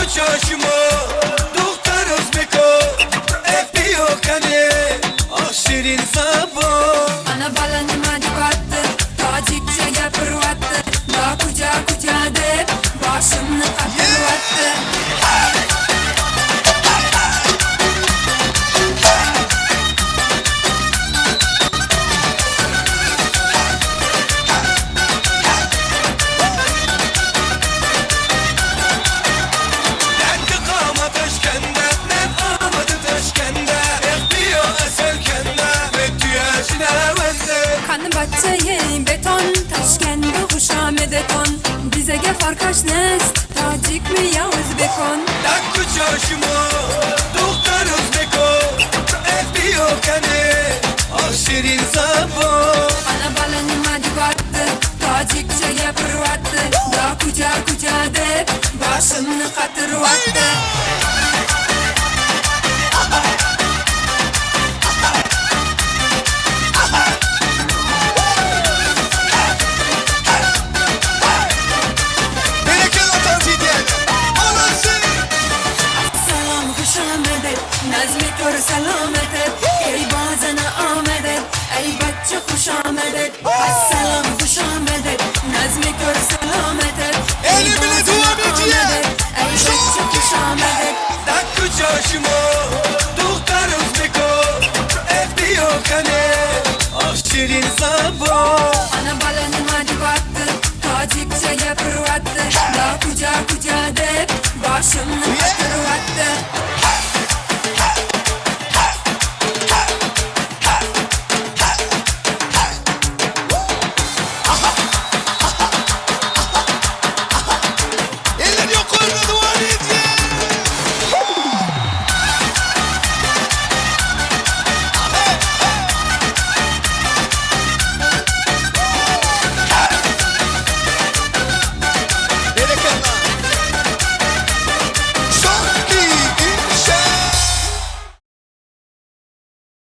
çarşıma Doktor Özbeko Öpüyor kanı Ah şirin sabah Ana balanıma dibattı Tacikçe yapırvattı Daha kucağa kucağa de Başımını katırvattı Kanı bahçeyi beton Taşkende huşamedeton Bize gefar kaç nest Tacik mi ya Özbekon Dakku çarşıma Doktor Özbeko Öpüyor kanı Ah şirin sabah Ana balanıma dibattı Tacikçe yapırvattı Daha kucağa kucağa de Başımını katırvattı نظمی کر سلامتت ای بازنا آمدت ای بچه خوش آمدت السلام خوش آمدت نظمی کر سلامتت ای بازنا آمدت ای بچه خوش آمدت Dakku çarşıma Doktor Özbeko Öpüyor kanı Ah şirin sabah Ana balanıma dibattı Tacikçe yapırvattı Daha kucağa kucağa de Başımını katırvattı